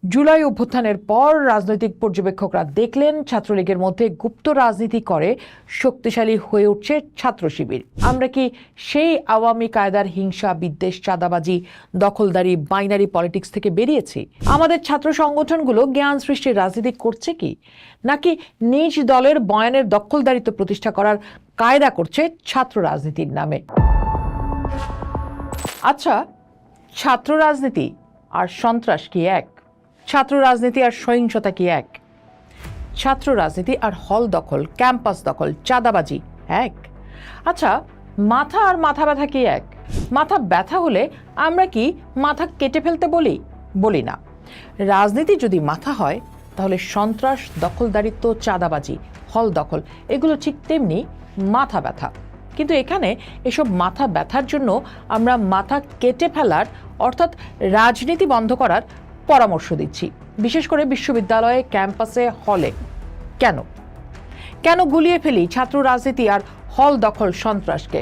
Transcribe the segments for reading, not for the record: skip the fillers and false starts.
জুলাই অভ্যুত্থানের পর রাজনৈতিক পর্যবেক্ষকরা দেখলেন ছাত্রলীগের মধ্যে গুপ্ত রাজনীতি করে শক্তিশালী হয়ে উঠছে ছাত্র শিবির। আমরা কি সেই আওয়ামী কায়দার হিংসা, বিদ্বেষ, চাঁদাবাজি, দখলদারি, বাইনারি পলিটিক্স থেকে বেরিয়েছি? আমাদের ছাত্র সংগঠনগুলো জ্ঞান সৃষ্টির রাজনীতি করছে কি, নাকি নিজ দলের বয়ানের দখলদারিত্ব প্রতিষ্ঠা করার কায়দা করছে ছাত্র রাজনীতির নামে? আচ্ছা, ছাত্র রাজনীতি আর সন্ত্রাস কি এক? ছাত্র রাজনীতি আর সহিংসতা কি এক? ছাত্র রাজনীতি আর হল দখল, ক্যাম্পাস দখল, চাঁদাবাজি এক? আচ্ছা, মাথা আর মাথা ব্যথা কি এক? মাথা ব্যথা হলে আমরা কি মাথা কেটে ফেলতে বলি না। রাজনীতি যদি মাথা হয়, তাহলে সন্ত্রাস, দখলদারিত্ব, চাঁদাবাজি, হল দখল এগুলো ঠিক তেমনি মাথা ব্যথা। কিন্তু এখানে এসব মাথা ব্যথার জন্য আমরা মাথা কেটে ফেলার অর্থাৎ রাজনীতি বন্ধ করার পরামর্শ দিচ্ছি, বিশেষ করে বিশ্ববিদ্যালয়ে, ক্যাম্পাসে, হলে। কেন গুলিয়ে ফেলি ছাত্র রাজনীতি আর হল দখল সন্ত্রাসকে?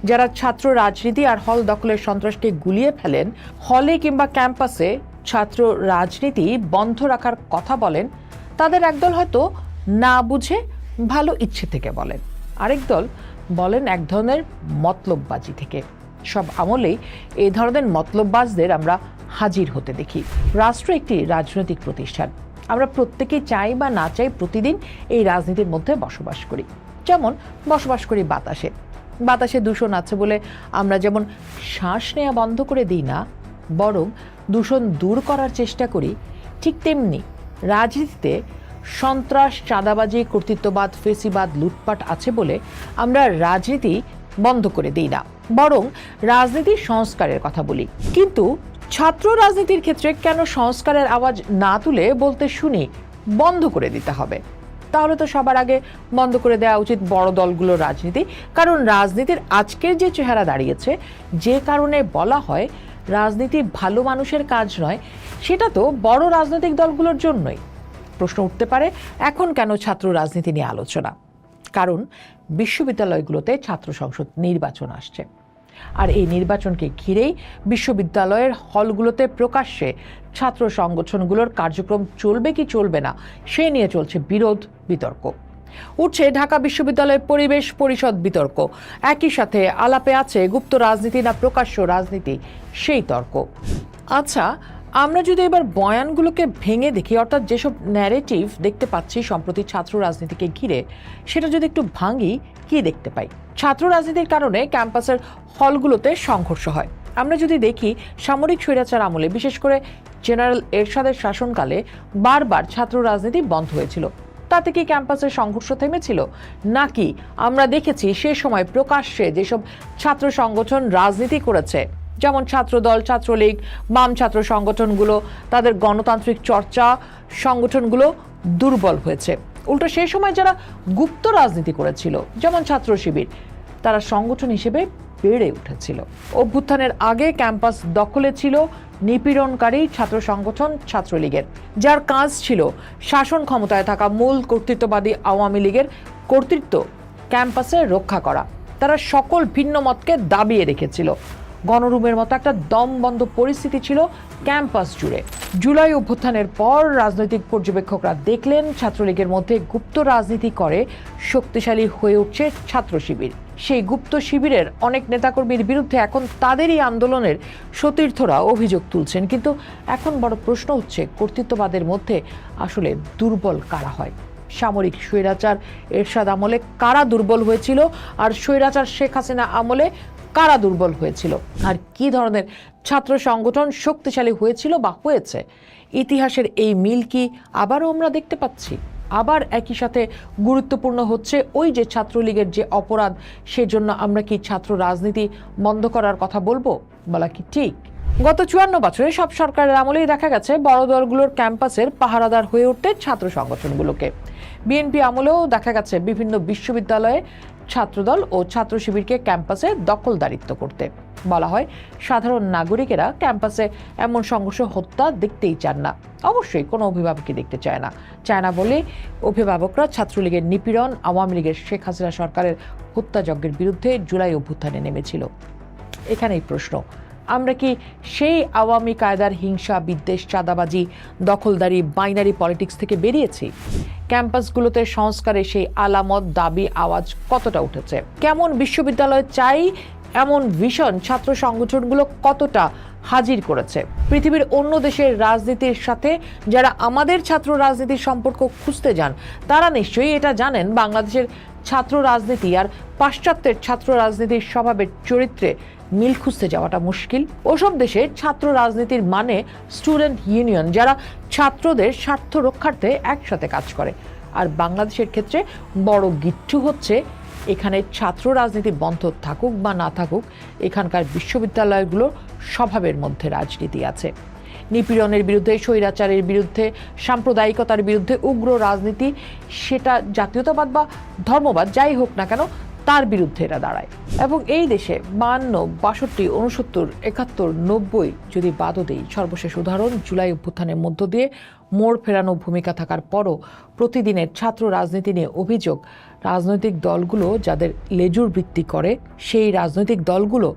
যারা ছাত্র রাজনীতি আর হল দখলের সন্ত্রাসকে গুলিয়ে ফেলেন, হলে কিংবা ক্যাম্পাসে ছাত্র রাজনীতি বন্ধ রাখার কথা বলেন, তাদের একদল হয়তো না বুঝে ভালো ইচ্ছে থেকে বলেন, আরেক দল বলেন এক ধরনের মতলববাজি থেকে। সব আমলেই এই ধরনের মতলববাজদের আমরা হাজির হতে দেখি। রাষ্ট্র একটি রাজনৈতিক প্রতিষ্ঠান। আমরা প্রত্যেকেই চাই বা না চাই প্রতিদিন এই রাজনীতির মধ্যে বসবাস করি। যেমন বসবাস করি বাতাসে দূষণ আছে বলে আমরা যেমন শ্বাস নেওয়া বন্ধ করে দিই না, বরং দূষণ দূর করার চেষ্টা করি, ঠিক তেমনি রাজনীতিতে সন্ত্রাস, চাঁদাবাজি, কর্তৃত্ববাদ, ফেসিবাদ, লুটপাট আছে বলে আমরা রাজনীতি বন্ধ করে দিই না, বরং রাজনীতির সংস্কারের কথা বলি। কিন্তু ছাত্র রাজনীতির ক্ষেত্রে কেন সংস্কারের আওয়াজ না তুলে বলতে শুনি বন্ধ করে দিতে হবে? তাহলে তো সবার আগে বন্ধ করে দেওয়া উচিত বড় দলগুলোর রাজনীতি। কারণ রাজনীতির আজকের যে চেহারা দাঁড়িয়েছে, যে কারণে বলা হয় রাজনীতি ভালো মানুষের কাজ নয়, সেটা তো বড় রাজনৈতিক দলগুলোর জন্যই। প্রশ্ন উঠতে পারে, এখন কেন ছাত্র রাজনীতি নিয়ে আলোচনা? কারণ বিশ্ববিদ্যালয়গুলোতে ছাত্র সংসদ নির্বাচন আসছে, আর এই নির্বাচনকে ঘিরেই বিশ্ববিদ্যালয়ের হলগুলোতে প্রকাশ্যে ছাত্র সংগঠনগুলোর কার্যক্রম চলবে কি চলবে না সে নিয়ে চলছে বিরোধ, বিতর্ক। উঠছে ঢাকা বিশ্ববিদ্যালয়ের পরিবেশ পরিষদ বিতর্ক। একই সাথে আলাপে আছে গুপ্ত রাজনীতি না প্রকাশ্য রাজনীতি, সেই তর্ক। আচ্ছা, আমরা যদি এবার বয়ানগুলোকে ভেঙে দেখি, অর্থাৎ যেসব ন্যারেটিভ দেখতে পাচ্ছি সম্প্রতি ছাত্র রাজনীতিকে ঘিরে, সেটা যদি একটু ভাঙি, কি দেখতে পাই? ছাত্র রাজনীতির কারণে ক্যাম্পাসের হলগুলোতে সংঘর্ষ হয়। আমরা যদি দেখি সামরিক স্বৈরাচার আমলে, বিশেষ করে জেনারেল এরশাদের শাসনকালে বারবার ছাত্র রাজনীতি বন্ধ হয়েছিল। তাতে কি ক্যাম্পাসের সংঘর্ষ থেমেছিল? নাকি আমরা দেখেছি সে সময় প্রকাশ্যে যেসব ছাত্র সংগঠন রাজনীতি করেছে, যেমন ছাত্রদল, ছাত্রলীগ, বাম ছাত্র সংগঠনগুলো, তাদের গণতান্ত্রিক চর্চা সংগঠনগুলো দুর্বল হয়েছে। উল্টো সেই সময় যারা গুপ্ত রাজনীতি করেছিল, যেমন ছাত্র শিবির, তারা সংগঠন হিসেবে বেড়ে উঠেছিল। অভ্যুত্থানের আগে ক্যাম্পাস দখলে ছিল নিপীড়নকারী ছাত্র সংগঠন ছাত্রলীগের, যার কাজ ছিল শাসন ক্ষমতায় থাকা মূল কর্তৃত্ববাদী আওয়ামী লীগের কর্তৃত্ব ক্যাম্পাসে রক্ষা করা। তারা সকল ভিন্ন মতকে দাবিয়ে রেখেছিল। গণরুমের মতো একটা দমবন্ধ পরিস্থিতি ছিল ক্যাম্পাস জুড়ে। জুলাই অভ্যুত্থানের পর রাজনৈতিক পর্যবেক্ষকরা দেখলেন ছাত্রলীগের মধ্যে গুপ্ত রাজনীতি করে শক্তিশালী হয়ে উঠছে ছাত্র শিবির। সেই গুপ্ত শিবিরের অনেক নেতাকর্মীর বিরুদ্ধে এখন তাদেরই আন্দোলনের সতীর্থরা অভিযোগ তুলছেন। কিন্তু এখন বড় প্রশ্ন হচ্ছে, কর্তৃত্ববাদের মধ্যে আসলে দুর্বল কারা হয়? সামরিক স্বৈরাচার এরশাদ আমলে কারা দুর্বল হয়েছিল, আর স্বৈরাচার শেখ হাসিনা আমলে কারা দুর্বল হয়েছিল? আর কি ধরনের ছাত্র সংগঠন শক্তিশালী হয়েছিল বা হয়েছে? ইতিহাসের এই মিল কি আবারও আমরা দেখতে পাচ্ছি? আবার একই সাথে গুরুত্বপূর্ণ হচ্ছে ওই যে ছাত্রলীগের যে অপরাধ, সেজন্য আমরা কি ছাত্র রাজনীতি বন্ধ করার কথা বলা কি ঠিক? গত 54 বছরে সব সরকারের আমলেই দেখা গেছে বড় দলগুলোর ক্যাম্পাসের পাহারাদার হয়ে উঠতে ছাত্র সংগঠনগুলোকে। বিএনপি আমলেও দেখা গেছে বিভিন্ন বিশ্ববিদ্যালয়ে ছাত্রদল ও ছাত্র শিবিরকে ক্যাম্পাসে দখলদারিত্ব করতে। বলা হয় সাধারণ নাগরিকেরা ক্যাম্পাসে এমন সংঘর্ষ, হত্যা দেখতেই চান না। অবশ্যই কোনো অভিভাবকই দেখতে চায় না বলে অভিভাবকরা ছাত্রলীগের নিপীড়ন, আওয়ামী লীগের শেখ হাসিনা সরকারের হত্যাযজ্ঞের বিরুদ্ধে জুলাই অভ্যুত্থানে নেমেছিল। এখানেই প্রশ্ন, আমরা কি সেই আওয়ামী কায়দার হিংসা, বিদ্বেষ, চাঁদাবাজি, দখলদারি, বাইনারি পলিটিক্স থেকে বেরিয়েছি? ক্যাম্পাসগুলোতে সংস্কারে সেই আলামত, দাবি, আওয়াজ কতটা উঠেছে? কেমন বিশ্ববিদ্যালয় চাই এমন ভিশন ছাত্র সংগঠনগুলো কতটা হাজির করেছে? পৃথিবীর অন্য দেশের রাজনীতির সাথে যারা আমাদের ছাত্র রাজনীতির সম্পর্ক খুঁজতে যান তারা নিশ্চয়ই এটা জানেন, বাংলাদেশের ছাত্র রাজনীতি আর পাশ্চাত্যের ছাত্র রাজনীতির স্বভাবের চরিত্রে মিল খুঁজতে যাওয়াটা মুশকিল। ওসব দেশে ছাত্র রাজনীতির মানে স্টুডেন্ট ইউনিয়ন, যারা ছাত্রদের স্বার্থ রক্ষার্থে একসাথে কাজ করে। আর বাংলাদেশের ক্ষেত্রে বড় গিট্টু হচ্ছে, এখানে ছাত্র রাজনীতি বন্ধ থাকুক বা না থাকুক, এখানকার বিশ্ববিদ্যালয়গুলোর স্বভাবের মধ্যে রাজনীতি আছে। নিপীড়নের বিরুদ্ধে, স্বৈরাচারের বিরুদ্ধে, সাম্প্রদায়িকতার বিরুদ্ধে উগ্র রাজনীতি, সেটা জাতীয়তাবাদ বা ধর্মবাদ যাই হোক না কেন, তার বিরুদ্ধে এরা দাঁড়ায়। এবং এই দেশে 52, 62, 69, 71, 90 যদি বাদও দেই, সর্বশেষ উদাহরণ জুলাই অভ্যুত্থানের মধ্য দিয়ে মোড় ফেরানো ভূমিকা থাকার পরও প্রতিদিনের ছাত্র রাজনীতি নিয়ে অভিযোগ, রাজনৈতিক দলগুলো যাদের লেজুর বৃত্তি করে সেই রাজনৈতিক দলগুলো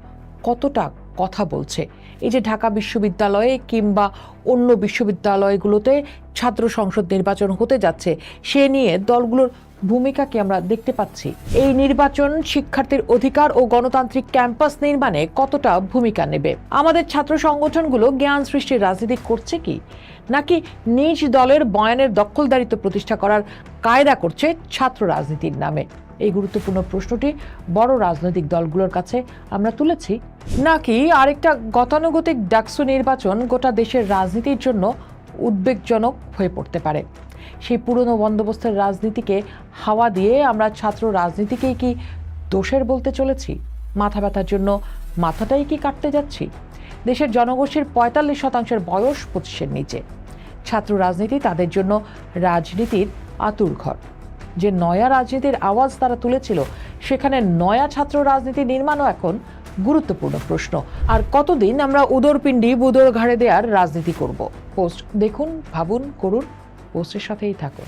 কতটা কথা বলছে। এই যে ঢাকা বিশ্ববিদ্যালয়ে কিংবা অন্য বিশ্ববিদ্যালয়গুলোতে ছাত্র সংসদ নির্বাচন হতে যাচ্ছে, সে নিয়ে দলগুলোর ভূমিকা কি আমরা দেখতে পাচ্ছি? এই নির্বাচন শিক্ষার্থীর অধিকার ও গণতান্ত্রিক ক্যাম্পাস নির্মাণে কতটা ভূমিকা নেবে? আমাদের ছাত্র সংগঠনগুলো জ্ঞান সৃষ্টির রাজনীতি করছে কি, নাকি নিজ দলের বয়ানের দখলদারিত্ব প্রতিষ্ঠা করার কায়দা করছে ছাত্র রাজনীতির নামে? এই গুরুত্বপূর্ণ প্রশ্নটি বড় রাজনৈতিক দলগুলোর কাছে আমরা তুলেছি। নাকি আরেকটা গতানুগতিক ডাকসু নির্বাচন গোটা দেশের রাজনীতির জন্য উদ্বেগজনক হয়ে পড়তে পারে? সেই পুরনো বন্দোবস্তের রাজনীতিকে হাওয়া দিয়ে আমরা ছাত্র রাজনীতিকেই কি দোষের বলতে চলেছি? মাথা ব্যথার জন্য মাথাটাই কি কাটতে যাচ্ছি? দেশের জনগোষ্ঠীর 45% বয়স 25-এর নিচে। ছাত্র রাজনীতি তাদের জন্য রাজনীতির আতুর ঘর। যে নয়া রাজনীতির আওয়াজ তারা তুলেছিল, সেখানে নয়া ছাত্র রাজনীতি নির্মাণও এখন গুরুত্বপূর্ণ প্রশ্ন। আর কতদিন আমরা উদরপিণ্ডি বুদর ঘাড়ে দেওয়ার রাজনীতি করব? পোস্ট দেখুন, ভাবুন, করুন, পোস্টের সাথেই থাকুন।